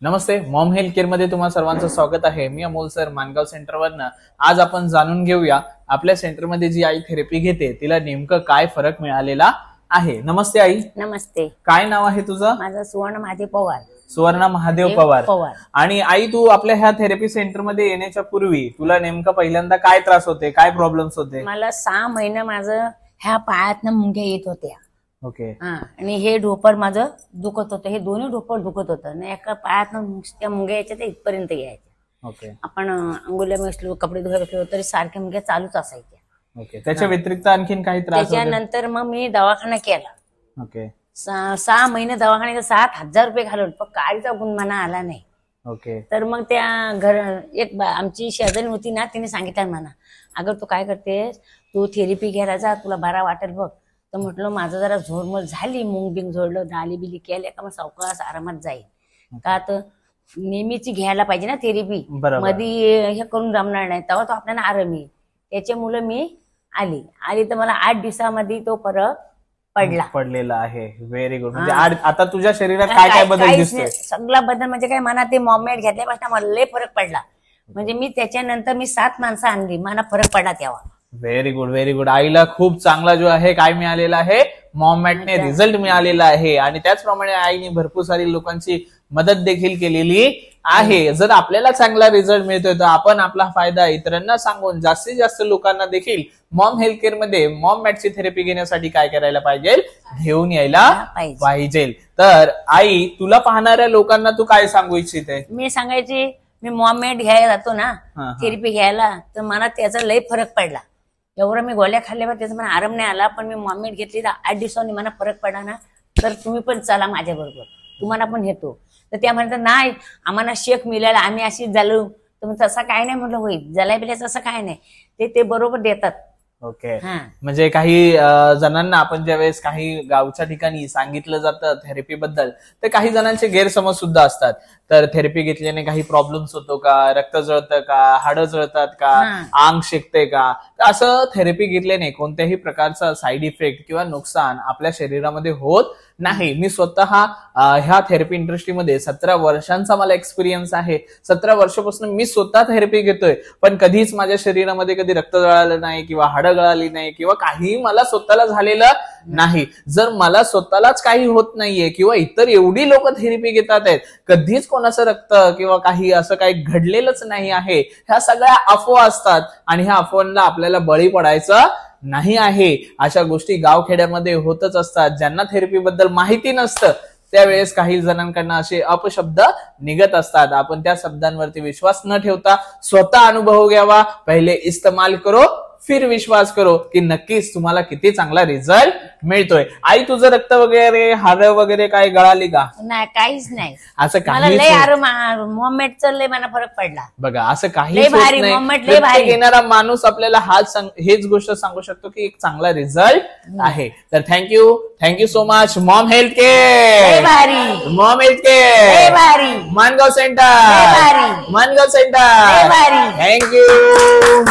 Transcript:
नमस्ते, Maugham health care मध्ये तुम्हा सर्वांचं स्वागत आहे. मी अमोल सर, मानगाव सेंटरवरनं. आज आपण जाणून घेऊया आपल्या सेंटरमध्ये जी आई थेरपी घेते तिला नेमकं काय फरक मिळालेला आहे. नमस्ते आई. नमस्ते. काय नाव आहे तुझं? माझं सुवर्ण महादेव पवार. सुवर्ण महादेव पवार. आणि आई, तू आपल्या ह्या थेरपी सेंटर मध्ये येण्याच्या पूर्वी तुला नेमकं पहिल्यांदा काय त्रास होते, काय प्रॉब्लेम्स होते? मला 6 महिने माझं ह्या पायातनं मुंग्या येत होत्या. ओके. आणि हे ढोपर माझं दुखत होतं, हे दोन्ही ढोपर दुखत होतं आणि एका पायातनं त्या मुंग्या यायच्या ते इथपर्यंत यायच्या. ओके. आपण अंघोळ्या बसलो, कपडे धुवायला बसलो तरी सारख्या मुंग्या चालूच असायच्या. ओके. त्याच्या व्यतिरिक्त आणखीन काही त्रास? त्याच्यानंतर मग मी दवाखाना केला. ओके. 6 महिने दवाखान्यात 7,000 रुपये घालवले, पण काहीचा गुणमाना आला नाही. ओके. तर मग त्या आमची शेजारी होती ना, तिने सांगितलं मला, अगं तू काय करतेस, तू थेरपी घ्यायला जा, तुला बरा वाटेल बघ. तर म्हटलं माझं जरा झोरमोर झाली, मुंग बिंग झोडलं, डाली बिली केल्या का मग सावकाश आरामात जाईल. का तर नेहमीची घ्यायला पाहिजे ना थेरपी, मध्ये हे करून जमणार नाही, तेव्हा तो आपल्याला आराम येईल. त्याच्यामुळे मी आली तर मला 8 दिवसामध्ये तो फरक पडलेला आहे. Very good. म्हणजे आता तुझ्या शरीरात काय काय बदल दिसतोय? सगळा बदल म्हणजे काय, मला ते मॉमेट घेतल्यापासून मला लय फरक पडला. म्हणजे मी त्याच्यानंतर मी 7 माणसं आणली, मला फरक पडला तेव्हा. Very good, very good. आईला खूप चांगला जो आहे काय मिळालेला आहे, मॉमॅटने रिझल्ट मिळालेला आहे. आणि त्याचप्रमाणे आईने भरपूर सारी लोकांची मदत देखील केलेली आहे. जर आपल्याला चांगला रिझल्ट मिळतोय तर आपण आपला फायदा इतरांना सांगून जास्तीत जास्त लोकांना देखील मॉम हेल्थ केअर मध्ये मॉम मॅटची थेरपी घेण्यासाठी काय करायला पाहिजे, घेऊन यायला पाहिजे. तर आई, तुला पाहणाऱ्या लोकांना तू काय सांगू इच्छिते? मी सांगायची, मी मॉम मॅट घ्यायला जातो ना थेरपी घ्यायला, तर मला त्याचा लय फरक पडला. एवढं मी गोळ्या खाल्ल्यावर त्याचा मला आराम नाही आला, पण मी मॉमेट घेतली तर 8 दिवसांनी मला फरक पडला ना. तर तुम्ही पण चला माझ्या बरोबर, तुम्हाला पण येतो. तर त्या म्हणतात नाही आम्हाला शेक मिळाला, आम्ही अशीच झालो. तर तसं काय नाही म्हटलं, होईल जलाय बिलायचं असं काय नाही, ते बरोबर देतात. ओके. म्हणजे काही जणांना आपण ज्यावेळेस काही गावच्या ठिकाणी सांगितलं जातं थेरपी बद्दल, तर काही जणांचे गैरसमज सुद्धा असतात. तर थेरपी घेतल्याने काही प्रॉब्लेम्स होतो का, रक्त जळतं का, हाडं जळतात का, अंग शेकते का? तर असं थेरपी घेतल्याने कोणत्याही प्रकारचा साईड इफेक्ट किंवा नुकसान आपल्या शरीरामध्ये होत नाही. मी स्वतः ह्या थेरपी इंडस्ट्रीमध्ये 17 वर्षांचा मला एक्सपिरियन्स आहे. 17 वर्षापासून मी स्वतः थेरपी घेतोय, पण कधीच माझ्या शरीरामध्ये कधी रक्त जळालं नाही किंवा हाडं गळाली नाही किंवा काही मला स्वतःला झालेलं नाही. जर मला स्वतःलाच काही होत नाहीये किंवा इतर एवढी लोक थेरपी घेतात आहेत, कधीच कोणाचं रक्त किंवा काही असं काही घडलेलंच नाही आहे. ह्या सगळ्या अफवा असतात आणि ह्या अफवांना आपल्याला बळी पडायचं नाही आहे. अशा गोष्टी गावखेड्यामध्ये होतच असतात. ज्यांना थेरपी बद्दल माहिती नसतं त्यावेळेस काही जणांकडनं असे अपशब्द निघत असतात. आपण त्या शब्दांवरती विश्वास न ठेवता स्वतः अनुभव घ्यावा. पहिले इस्तेमाल करो फिर विश्वास करो, की नक्कीच तुम्हाला किती चांगला रिझल्ट मिळतोय. आई, तुझं रक्त वगैरे हाड वगैरे काय गळाली का? नाही, काहीच नाही. असं काही मॉमेटचा लय मला फरक पडला. बघा, असं काही घेणारा माणूस आपल्याला हेच गोष्ट सांगू शकतो की एक चांगला रिझल्ट आहे. तर thank you so much Maugham health care. Maugham health care, Mangaon centre. Thank you.